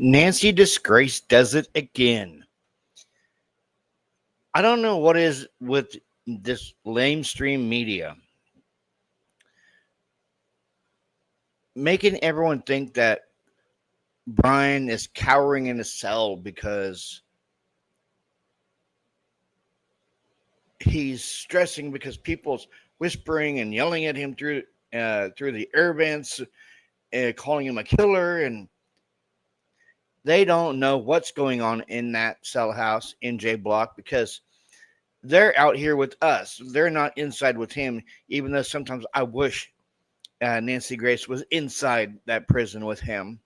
Nancy Disgrace does it again. I don't know what is with this lamestream media, making everyone think that Brian is cowering in a cell because he's stressing because people's whispering and yelling at him through the air vents, calling him a killer, and they don't know what's going on in that cell house in J Block because they're out here with us. They're not inside with him, even though sometimes I wish Nancy Grace was inside that prison with him.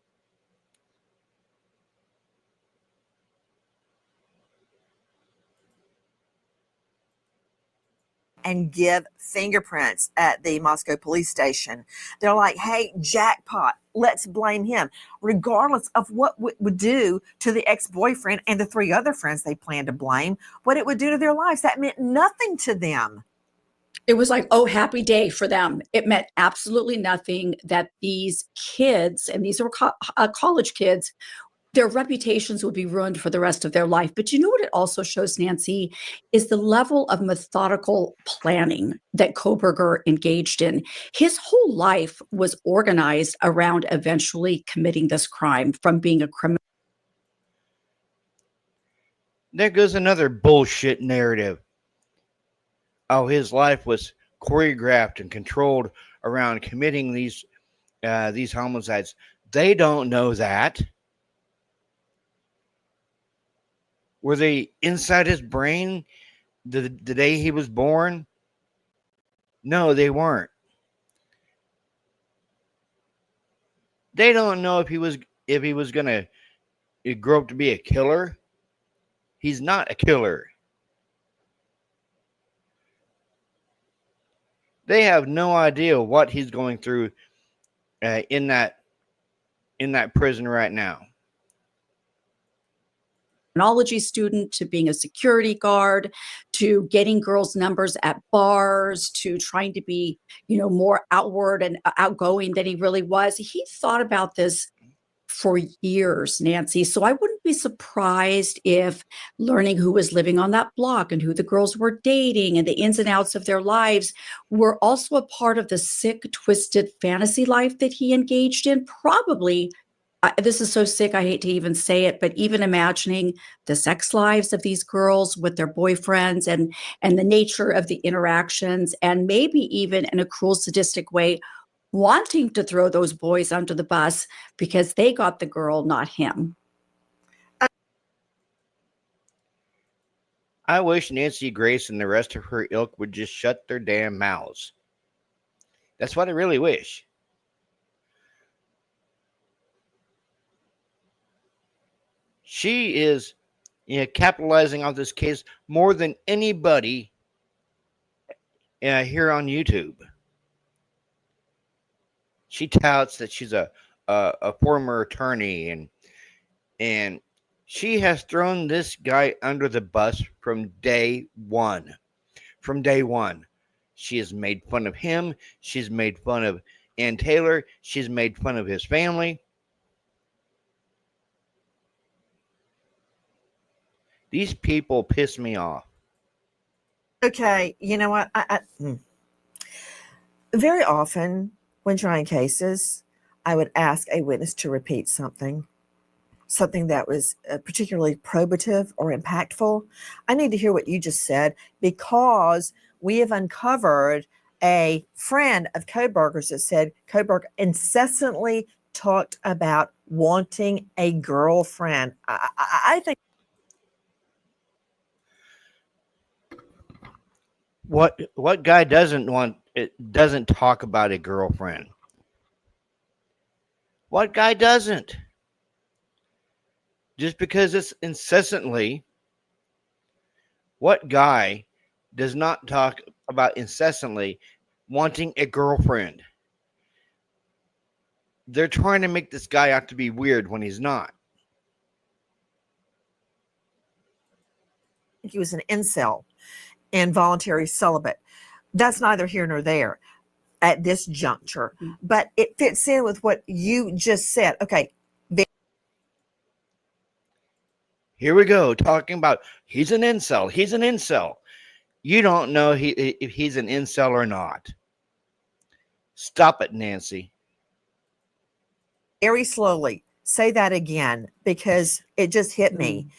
And give fingerprints at the Moscow police station. They're like, hey, jackpot, let's blame him, regardless of what it would do to the ex-boyfriend and the 3 other friends they plan to blame, what it would do to their lives. That meant nothing to them. It was like, oh, happy day for them. It meant absolutely nothing that these kids, and these were college kids, their reputations would be ruined for the rest of their life. But you know what it also shows, Nancy, is the level of methodical planning that Koberger engaged in. His whole life was organized around eventually committing this crime, from being a criminal. There goes another bullshit narrative. Oh, his life was choreographed and controlled around committing these homicides. They don't know that. Were they inside his brain the day he was born? No, they weren't. They don't know if he was gonna grow up to be a killer. He's not a killer. They have no idea what he's going through in that prison right now. Technology student, to being a security guard, to getting girls' numbers at bars, to trying to be, more outward and outgoing than he really was. He thought about this for years, Nancy. So I wouldn't be surprised if learning who was living on that block and who the girls were dating and the ins and outs of their lives were also a part of the sick, twisted fantasy life that he engaged in. Probably, this is so sick, I hate to even say it, but even imagining the sex lives of these girls with their boyfriends and the nature of the interactions, and maybe even in a cruel, sadistic way, wanting to throw those boys under the bus because they got the girl, not him. I wish Nancy Grace and the rest of her ilk would just shut their damn mouths. That's what I really wish. She is capitalizing on this case more than anybody here on YouTube. She touts that she's a former attorney, and she has thrown this guy under the bus from day one. From day one. She has made fun of him. She's made fun of Ann Taylor. She's made fun of his family. These people piss me off. Okay, you know what? Very often when trying cases, I would ask a witness to repeat something that was particularly probative or impactful. I need to hear what you just said, because we have uncovered a friend of Koberger's that said Koberger incessantly talked about wanting a girlfriend. I think. What guy doesn't talk about a girlfriend? What guy doesn't? Just because it's incessantly, what guy does not talk about incessantly wanting a girlfriend? They're trying to make this guy out to be weird when he's not. He was an incel, involuntary celibate. That's neither here nor there at this juncture, but it fits in with what you just said. Okay. Here we go, talking about he's an incel. He's an incel. You don't know if he's an incel or not. Stop it, Nancy. Very slowly. Say that again because it just hit me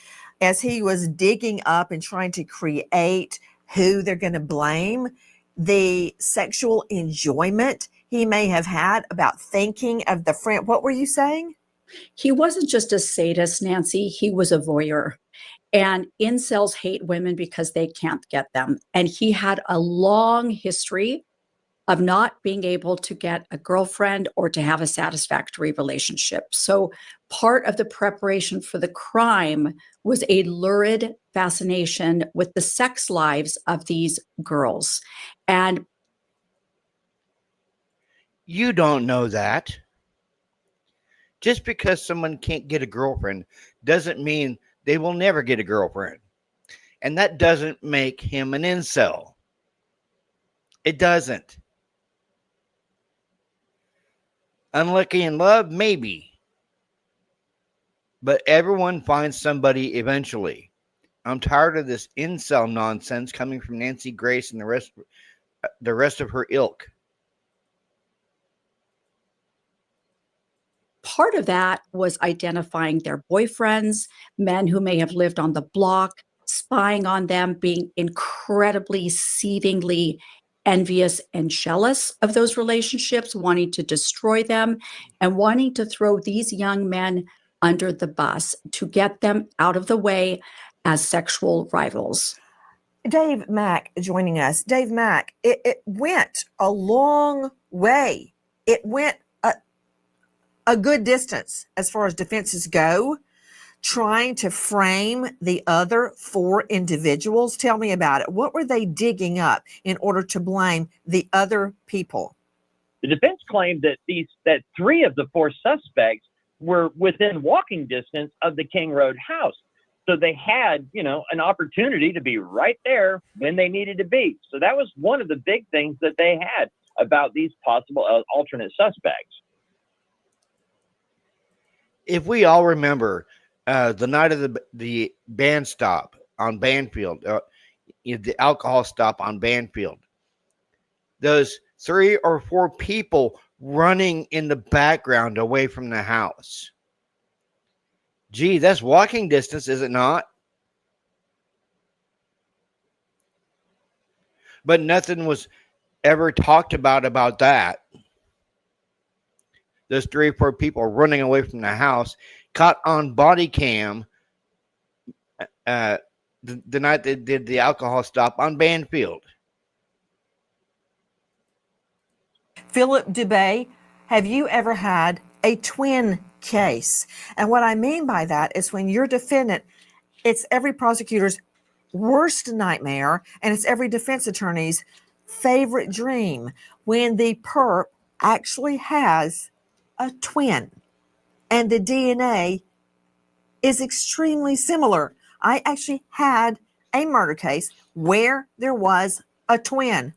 as he was digging up and trying to create who they're going to blame, the sexual enjoyment he may have had about thinking of the friend. What were you saying? He wasn't just a sadist, Nancy, he was a voyeur. And incels hate women because they can't get them. And he had a long history of not being able to get a girlfriend or to have a satisfactory relationship. So part of the preparation for the crime was a lurid fascination with the sex lives of these girls. And You don't know that. Just because someone can't get a girlfriend doesn't mean they will never get a girlfriend. And that doesn't make him an incel. It doesn't. Unlucky in love, maybe. But everyone finds somebody eventually. I'm tired of this incel nonsense coming from Nancy Grace and the rest of her ilk. part of that was identifying their boyfriends, men who may have lived on the block, spying on them, being incredibly, seethingly envious and jealous of those relationships, wanting to destroy them, and wanting to throw these young men under the bus to get them out of the way as sexual rivals. Dave Mack joining us. Dave Mack, it went a long way. It went a good distance as far as defenses go, trying to frame the other four individuals. Tell me about it. What were they digging up in order to blame the other people? The defense claimed that three of the four suspects were within walking distance of the King Road house. So they had, an opportunity to be right there when they needed to be. So that was one of the big things that they had about these possible alternate suspects. If we all remember the night of the band stop on Banfield, the alcohol stop on Banfield, those 3 or 4 people running in the background away from the house. Gee, that's walking distance, is it not? But nothing was ever talked about that. Those 3 or 4 people running away from the house, caught on body cam the night they did the alcohol stop on Banfield. Philip Dubé, have you ever had a twin case? And what I mean by that is when you're defendant, it's every prosecutor's worst nightmare, and it's every defense attorney's favorite dream when the perp actually has a twin and the DNA is extremely similar. I actually had a murder case where there was a twin.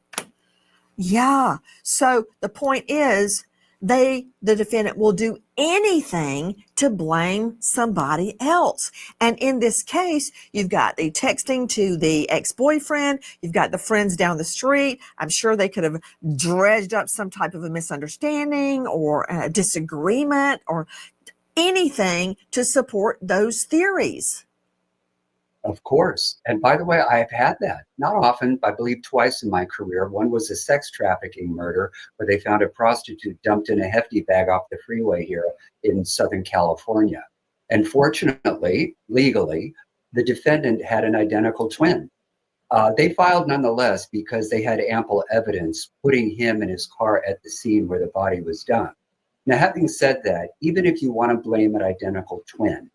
Yeah. So the point is, the defendant will do anything to blame somebody else. And in this case, you've got the texting to the ex-boyfriend, you've got the friends down the street. I'm sure they could have dredged up some type of a misunderstanding or a disagreement or anything to support those theories. Of course. And by the way, I've had that. Not often, I believe twice in my career. One was a sex trafficking murder where they found a prostitute dumped in a hefty bag off the freeway here in Southern California. And fortunately, legally, the defendant had an identical twin. They filed nonetheless because they had ample evidence putting him in his car at the scene where the body was dumped. Now, having said that, even if you want to blame an identical twin,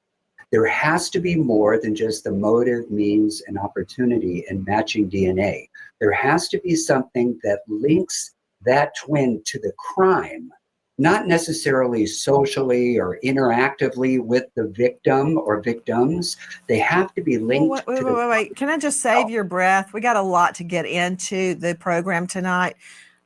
there has to be more than just the motive, means, and opportunity in matching DNA. There has to be something that links that twin to the crime, not necessarily socially or interactively with the victim or victims. They have to be linked to the Wait. Can I just save your breath? We got a lot to get into the program tonight.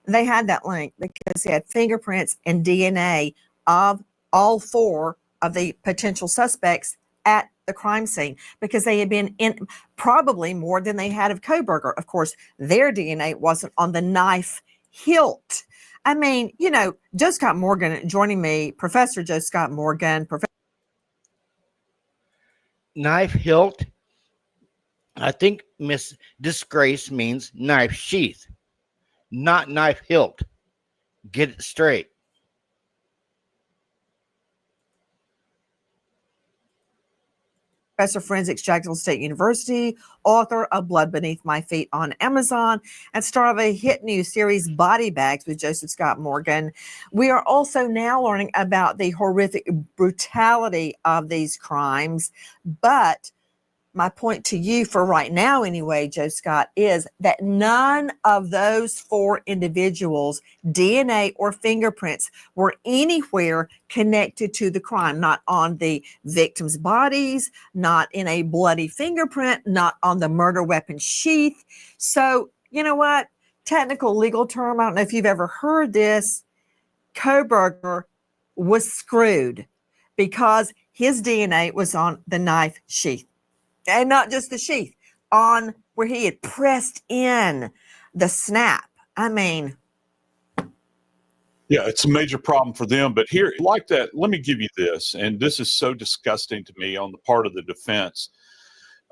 They had that link because they had fingerprints and DNA of all 4 of the potential suspects at the crime scene because they had been in probably more than they had of Koberger. Of course, their DNA wasn't on the knife hilt. I mean, you know, Joe Scott Morgan joining me, Professor Joe Scott Morgan. Knife hilt. I think Miss Disgrace means knife sheath, not knife hilt. Get it straight. Professor of Forensics, Jacksonville State University, author of Blood Beneath My Feet on Amazon, and star of a hit new series, Body Bags, with Joseph Scott Morgan. We are also now learning about the horrific brutality of these crimes. But my point to you for right now, anyway, Joe Scott, is that none of those 4 individuals' DNA or fingerprints were anywhere connected to the crime, not on the victims' bodies, not in a bloody fingerprint, not on the murder weapon sheath. So, you know what? Technical legal term, I don't know if you've ever heard this. Koberger was screwed because his DNA was on the knife sheath. And not just the sheath, on where he had pressed in the snap. I mean, yeah, it's a major problem for them. But here, like that, let me give you this. And this is so disgusting to me on the part of the defense.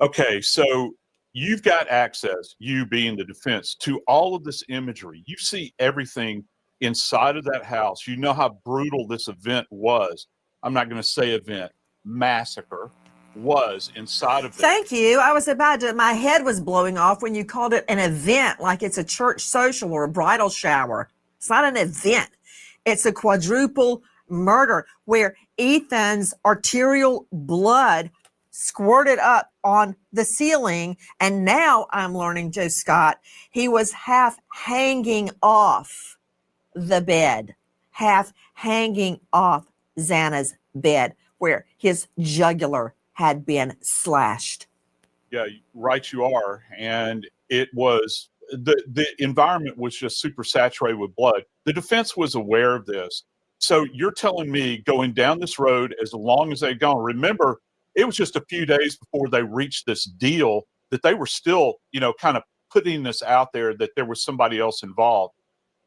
Okay, so you've got access, you being the defense, to all of this imagery. You see everything inside of that house. You know how brutal this event was. I'm not going to say event, massacre was inside of that. thank you. I was about to, my head was blowing off when you called it an event, like it's a church social or a bridal shower. It's not an event. It's a quadruple murder where Ethan's arterial blood squirted up on the ceiling. And now I'm learning, Joe Scott, he was half hanging off the bed, half hanging off Xana's bed, where his jugular had been slashed. Yeah, right you are. And it was, the environment was just super saturated with blood. The defense was aware of this. So you're telling me going down this road as long as they'd gone, remember, it was just a few days before they reached this deal that they were still, you know, kind of putting this out there that there was somebody else involved.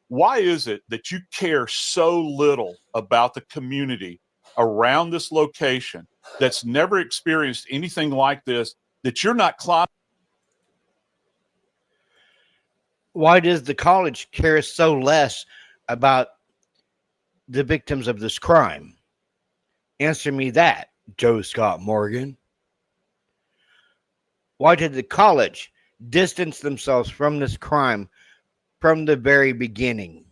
Why is it that you care so little about the community around this location that's never experienced anything like this, that you're not climbing? Why does the college care so less about the victims of this crime? Answer me that, Joe Scott Morgan. Why did the college distance themselves from this crime from the very beginning?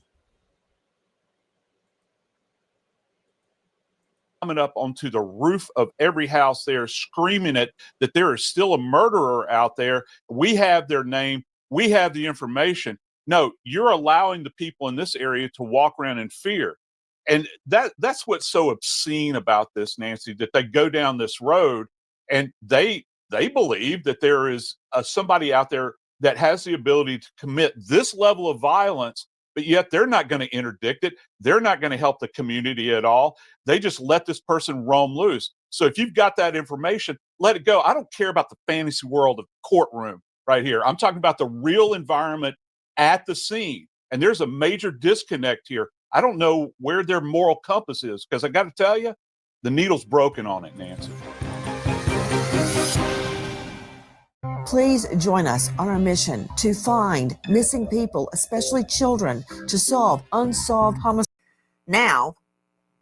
Coming up onto the roof of every house there, screaming it that there is still a murderer out there. We have their name. We have the information. No, you're allowing the people in this area to walk around in fear. And that's what's so obscene about this, Nancy, that they go down this road and they believe that there is somebody out there that has the ability to commit this level of violence, but yet they're not going to interdict it. They're not going to help the community at all. They just let this person roam loose. So if you've got that information, let it go. I don't care about the fantasy world of courtroom right here. I'm talking about the real environment at the scene. And there's a major disconnect here. I don't know where their moral compass is, because I got to tell you, the needle's broken on it, Nancy. Please join us on our mission to find missing people, especially children, to solve unsolved homicides. Now,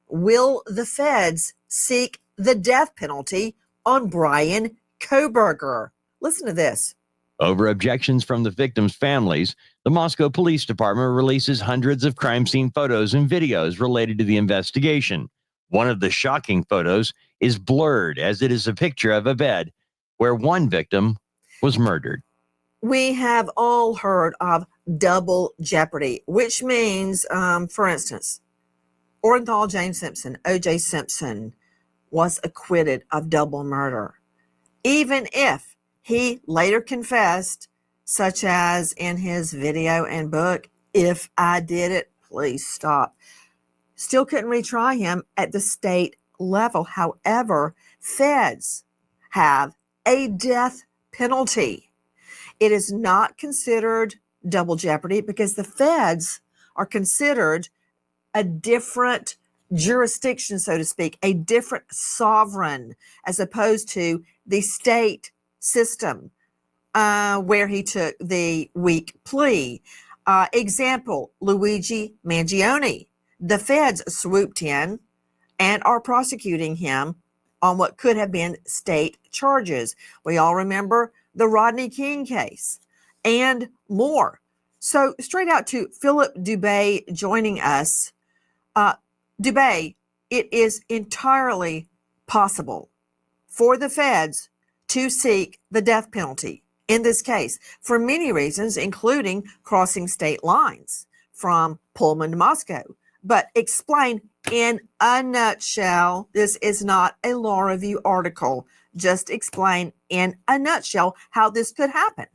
will the feds seek the death penalty on Brian Koberger? Listen to this. Over objections from the victims' families, the Moscow Police Department releases hundreds of crime scene photos and videos related to the investigation. One of the shocking photos is blurred, as it is a picture of a bed where one victim was murdered. We have all heard of double jeopardy, which means, for instance, Orenthal James Simpson, O.J. Simpson, was acquitted of double murder. Even if he later confessed, such as in his video and book, "If I did it, please stop," still couldn't retry him at the state level. However, feds have a death penalty. It is not considered double jeopardy because the feds are considered a different jurisdiction, so to speak, a different sovereign, as opposed to the state system where he took the weak plea. Example, Luigi Mangione. The feds swooped in and are prosecuting him on what could have been state charges. We all remember the Rodney King case and more. So straight out to Philip Dubé joining us. Dubé, it is entirely possible for the feds to seek the death penalty in this case for many reasons, including crossing state lines from Pullman to Moscow. But explain in a nutshell, this is not a law review article. Just explain in a nutshell how this could happen.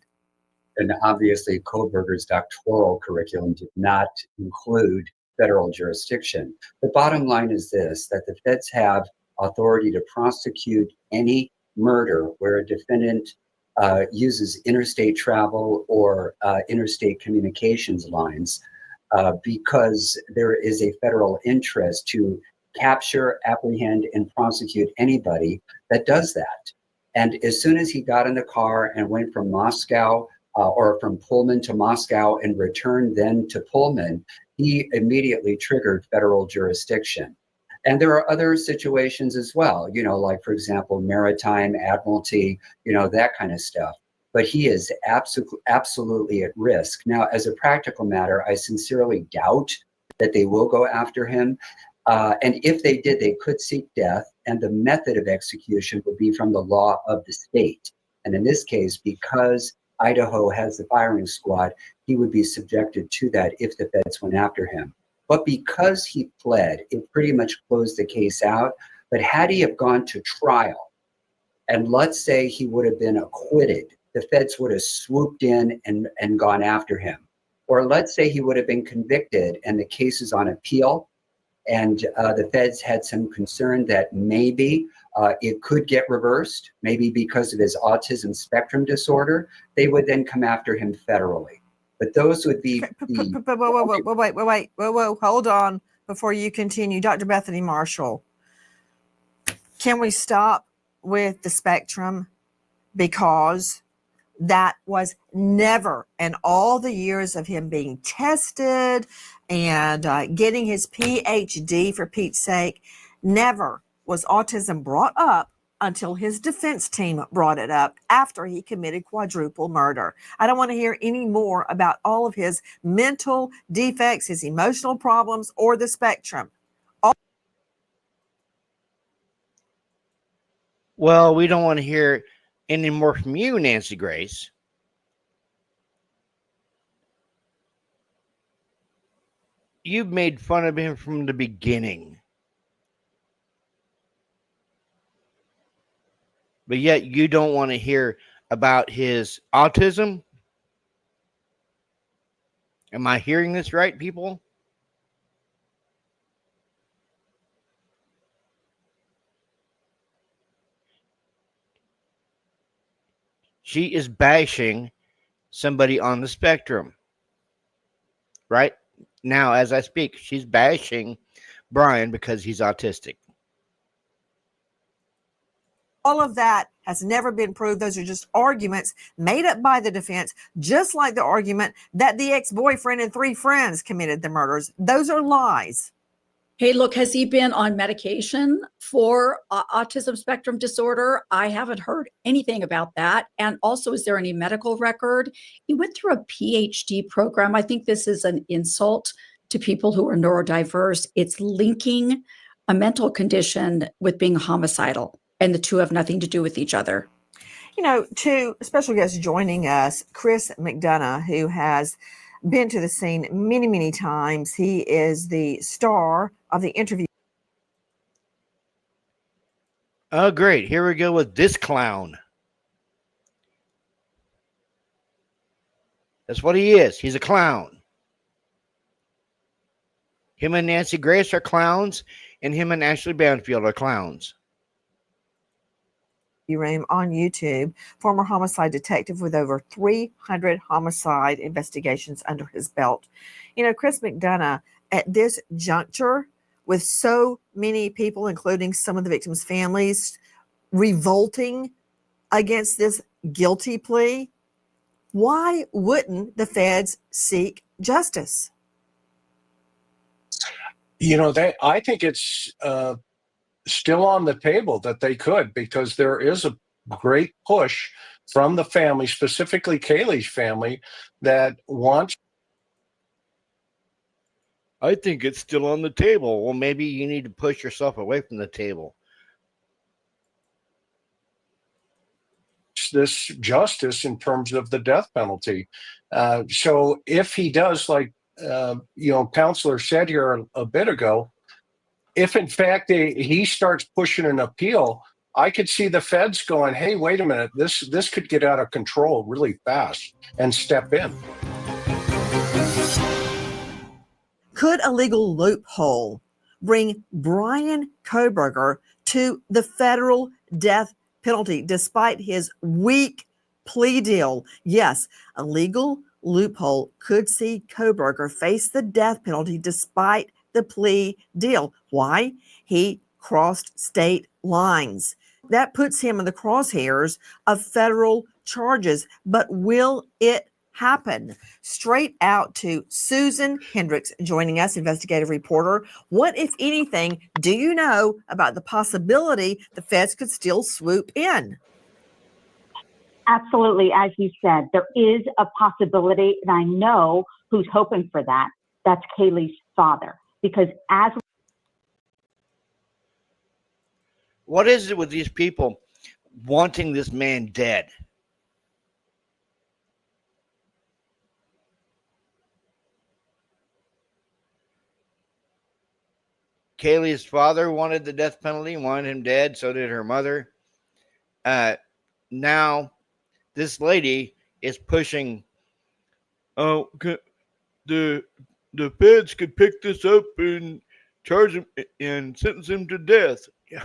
And obviously, Kohlberger's doctoral curriculum did not include federal jurisdiction. The bottom line is this, that the feds have authority to prosecute any murder where a defendant uses interstate travel or interstate communications lines because there is a federal interest to capture, apprehend, and prosecute anybody that does that. And as soon as he got in the car and went from Moscow or from Pullman to Moscow and returned then to Pullman, he immediately triggered federal jurisdiction. And there are other situations as well, you know, like, for example, maritime admiralty, you know, that kind of stuff. But he is absolutely at risk. Now, as a practical matter, I sincerely doubt that they will go after him. And if they did, they could seek death. And the method of execution would be from the law of the state. And in this case, because Idaho has the firing squad, he would be subjected to that if the feds went after him. But because he pled, it pretty much closed the case out. But had he have gone to trial, and let's say he would have been acquitted, the feds would have swooped in and gone after him. Or let's say he would have been convicted and the case is on appeal, and the feds had some concern that maybe it could get reversed, maybe because of his autism spectrum disorder, they would then come after him federally. But those would be Whoa, hold on before you continue. Dr. Bethany Marshall, can we stop with the spectrum? Because that was never, in all the years of him being tested and getting his PhD, for Pete's sake, never was autism brought up until his defense team brought it up after he committed quadruple murder. I don't want to hear any more about all of his mental defects, his emotional problems, or the spectrum. Well, we don't want to hear any more from you, Nancy Grace. You've made fun of him from the beginning. But yet you don't want to hear about his autism? Am I hearing this right, people? She is bashing somebody on the spectrum. Right now, as I speak, she's bashing Brian because he's autistic. All of that has never been proved. Those are just arguments made up by the defense, just like the argument that the ex-boyfriend and 3 friends committed the murders. Those are lies. Hey, look, has he been on medication for autism spectrum disorder? I haven't heard anything about that. And also, is there any medical record? He went through a PhD program. I think this is an insult to people who are neurodiverse. It's linking a mental condition with being homicidal, and the two have nothing to do with each other. You know, two special guests joining us, Chris McDonough, who has been to the scene many, many times. He is the star of the interview. Oh, great. Here we go with this clown. That's what he is. He's a clown. Him and Nancy Grace are clowns, and him and Ashley Banfield are clowns. room on YouTube, former homicide detective with over 300 homicide investigations under his belt. You know, Chris McDonough, at this juncture, with so many people, including some of the victims' families, revolting against this guilty plea, why wouldn't the feds seek justice? You know, I think it's still on the table that they could, because there is a great push from the family, specifically Kaylee's family, that wants. I think it's still on the table. Well, maybe you need to push yourself away from the table. This justice in terms of the death penalty. So if he does, like Counselor said here a bit ago, if in fact he starts pushing an appeal, I could see the feds going, "Hey, wait a minute, this could get out of control really fast," and step in. Could a legal loophole bring Brian Kohberger to the federal death penalty despite his weak plea deal? Yes, a legal loophole could see Kohberger face the death penalty despite the plea deal. Why? He crossed state lines. That puts him in the crosshairs of federal charges. But will it happen? Straight out to Susan Hendricks joining us, investigative reporter. What, if anything, do you know about the possibility the feds could still swoop in? Absolutely. As you said, there is a possibility, and I know who's hoping for that. That's Kaylee's father. Because what is it with these people wanting this man dead? Kaylee's father wanted the death penalty, wanted him dead. So did her mother. Now, this lady is pushing. Oh, the feds could pick this up and charge him and sentence him to death. Yeah.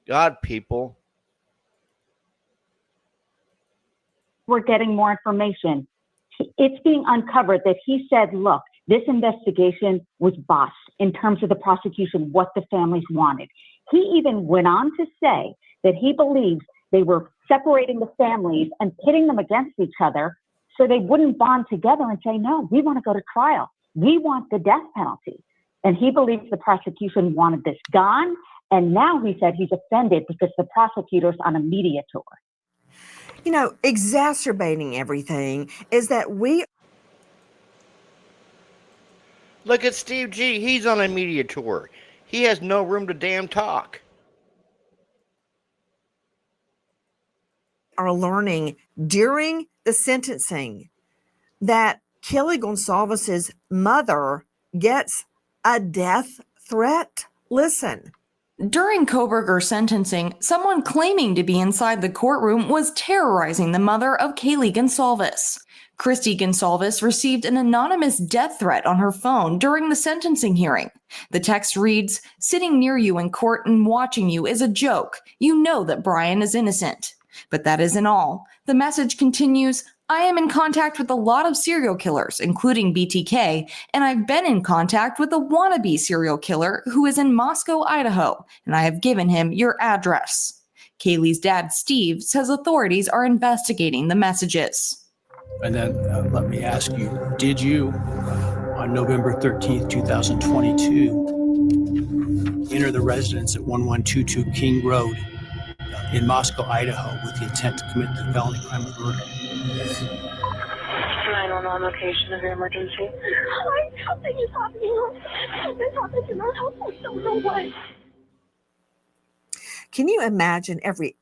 God, people. we're getting more information. It's being uncovered that he said, look, this investigation was botched in terms of the prosecution, what the families wanted. He even went on to say that he believes they were separating the families and pitting them against each other so they wouldn't bond together and say, no, we want to go to trial. We want the death penalty. And he believes the prosecution wanted this gone. And now he said he's offended because the prosecutor's on a media tour. You know, exacerbating everything is that we... Look at Steve G. He's on a media tour. He has no room to damn talk. Are learning during the sentencing that Kelly Gonsalves's mother gets a death threat. Listen. During Kohberger's sentencing, someone claiming to be inside the courtroom was terrorizing the mother of Kaylee Gonsalves. Christy Gonsalves received an anonymous death threat on her phone during the sentencing hearing. The text reads, "Sitting near you in court and watching you is a joke. You know that Brian is innocent." But that isn't all. The message continues, "I am in contact with a lot of serial killers, including BTK, and I've been in contact with a wannabe serial killer who is in Moscow, Idaho, and I have given him your address." Kaylee's dad, Steve, says authorities are investigating the messages. And then let me ask you, did you, on November 13th, 2022, enter the residence at 1122 King Road in Moscow, Idaho, with the intent to commit the felony crime of murder? 911 location of your emergency. Something is happening. Something's happened to my house. I don't know what. Can you imagine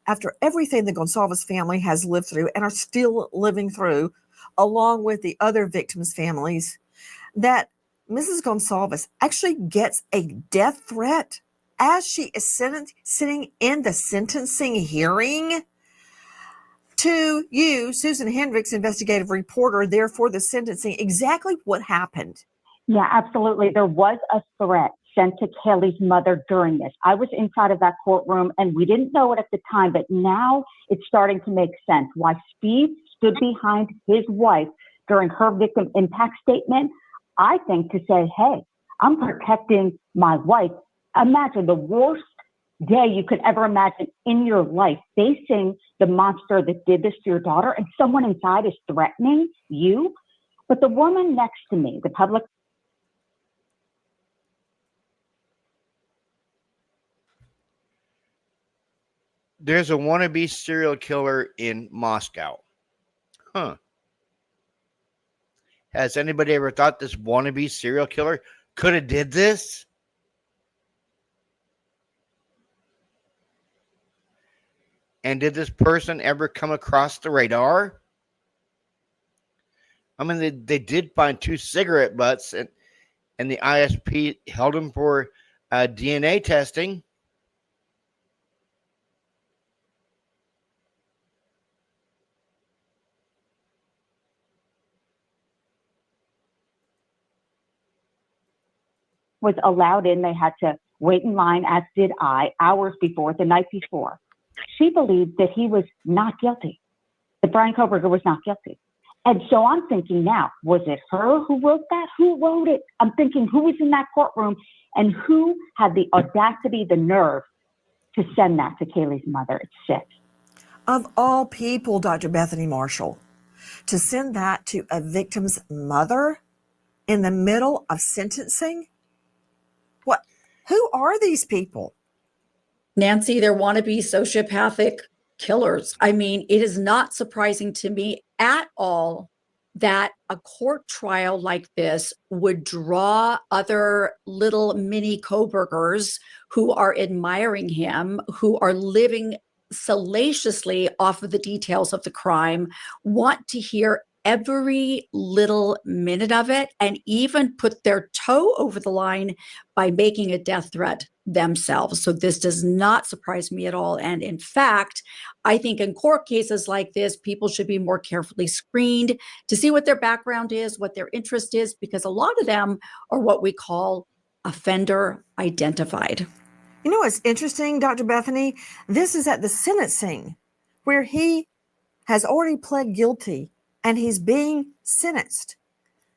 after everything the Gonsalves family has lived through and are still living through, along with the other victims' families, that Mrs. Gonsalves actually gets a death threat as she is sitting in the sentencing hearing? To you, Susan Hendricks, investigative reporter there for the sentencing, exactly what happened? Yeah, absolutely. There was a threat sent to Kaylee's mother during this. I was inside of that courtroom and we didn't know it at the time, but now it's starting to make sense why Steve stood behind his wife during her victim impact statement. I think to say, hey, I'm protecting my wife. Imagine the worst day you could ever imagine in your life, facing the monster that did this to your daughter, and someone inside is threatening you. But the woman next to me, the public. There's a wannabe serial killer in Moscow. Huh. Has anybody ever thought this wannabe serial killer could have did this? And did this person ever come across the radar? I mean, they did find 2 cigarette butts, and the ISP held them for DNA testing. Was allowed in. They had to wait in line, as did I, hours before, the night before. She believed that he was not guilty, that Brian Koberger was not guilty. And so I'm thinking now, was it her who wrote that? Who wrote it? I'm thinking, who was in that courtroom and who had the audacity, the nerve to send that to Kaylee's mother? It's sick. Of all people, Dr. Bethany Marshall, to send that to a victim's mother in the middle of sentencing? What? Who are these people? Nancy, they're wannabe sociopathic killers. I mean, it is not surprising to me at all that a court trial like this would draw other little mini Kobergers who are admiring him, who are living salaciously off of the details of the crime, want to hear every little minute of it, and even put their toe over the line by making a death threat themselves. So this does not surprise me at all. And in fact, I think in court cases like this, people should be more carefully screened to see what their background is, what their interest is, because a lot of them are what we call offender identified. You know what's interesting, Dr. Bethany? This is at the sentencing where he has already pled guilty and he's being sentenced.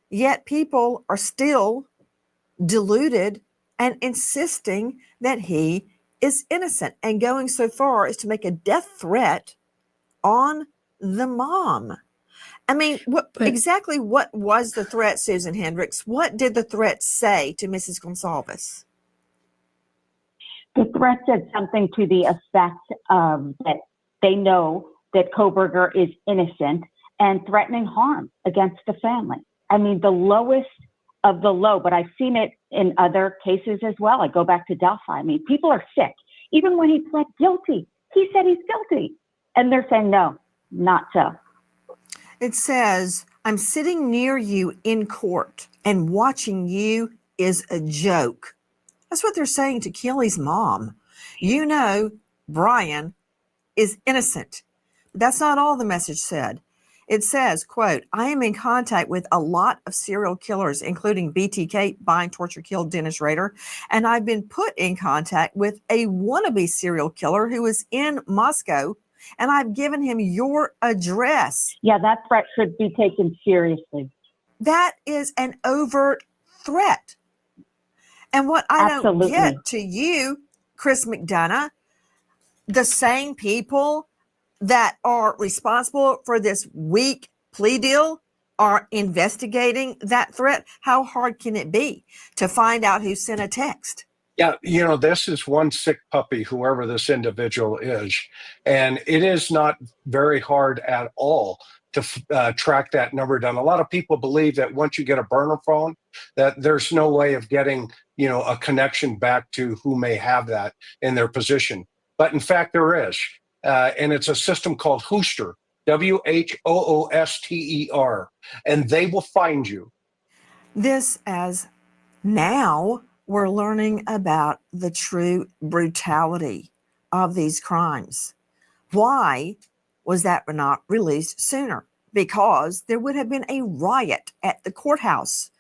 Yet people are still deluded and insisting that he is innocent and going so far as to make a death threat on the mom. I mean, exactly what was the threat, Susan Hendricks? What did the threat say to Mrs. Gonsalves? The threat said something to the effect of that they know that Koberger is innocent and threatening harm against the family. I mean, the lowest of the low, but I've seen it in other cases as well. I go back to Delphi. I mean, people are sick. Even when he pled guilty, he said he's guilty. And they're saying, no, not so. It says, I'm sitting near you in court and watching you is a joke. That's what they're saying to Kelly's mom. You know, Brian is innocent. But that's not all the message said. It says, quote, I am in contact with a lot of serial killers, including BTK, bind, torture, kill, Dennis Rader. And I've been put in contact with a wannabe serial killer who is in Moscow. And I've given him your address. Yeah, that threat should be taken seriously. That is an overt threat. And what I don't get to you, Chris McDonough, the same people that are responsible for this weak plea deal are investigating that threat. How hard can it be to find out who sent a text? Yeah, you know, this is one sick puppy, whoever this individual is. And it is not very hard at all to track that number down. A lot of people believe that once you get a burner phone, that there's no way of getting, you know, a connection back to who may have that in their position. But in fact, there is. And it's a system called Whooster, Whooster, and they will find you. This as now we're learning about the true brutality of these crimes. Why was that not released sooner? Because there would have been a riot at the courthouse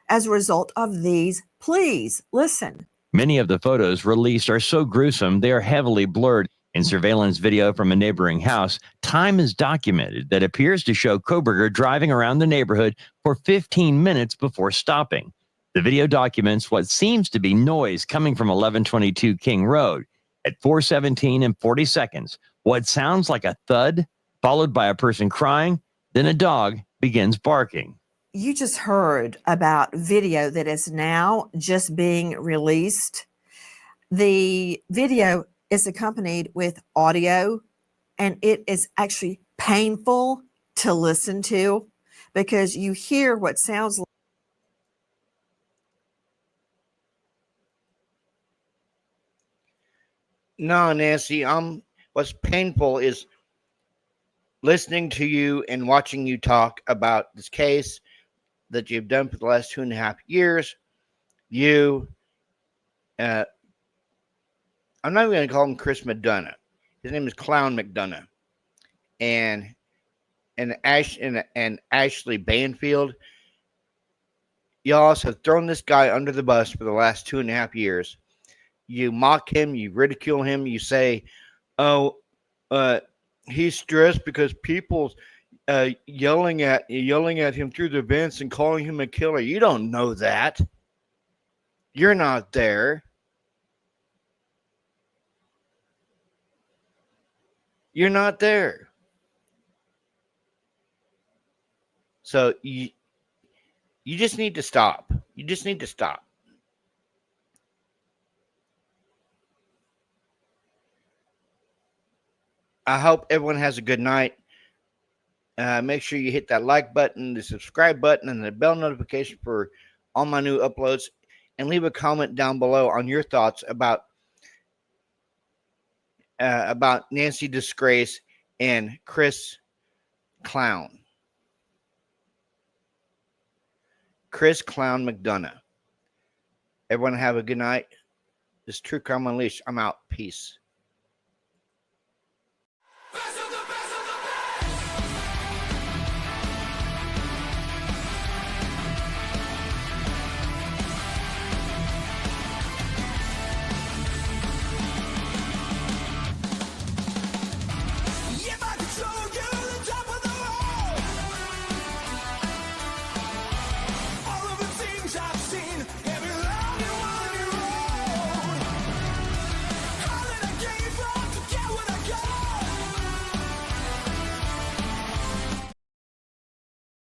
as a result of these. Please listen. Many of the photos released are so gruesome they are heavily blurred. In surveillance video from a neighboring house, time is documented that appears to show Koberger driving around the neighborhood for 15 minutes before stopping. The video documents what seems to be noise coming from 1122 King Road. At 4:17 and 40 seconds, what sounds like a thud, followed by a person crying, then a dog begins barking. You just heard about video that is now just being released. The video is accompanied with audio, and it is actually painful to listen to because you hear what sounds like. No, Nancy, what's painful is listening to you and watching you talk about this case that you've done for the last 2.5 years. You, I'm not even going to call him Chris McDonough. His name is Clown McDonough, and Ashley Banfield. Y'all have thrown this guy under the bus for the last 2.5 years. You mock him, you ridicule him, you say, "Oh, he's stressed because people's yelling at him through the vents and calling him a killer." You don't know that. You're not there. You're not there. So you just need to stop. You just need to stop. I hope everyone has a good night. Make sure you hit that like button, the subscribe button, and the bell notification for all my new uploads. And leave a comment down below on your thoughts about Nancy Disgrace and Chris Clown McDonough. Everyone have a good night. This is True Crime Unleashed. I'm out. Peace.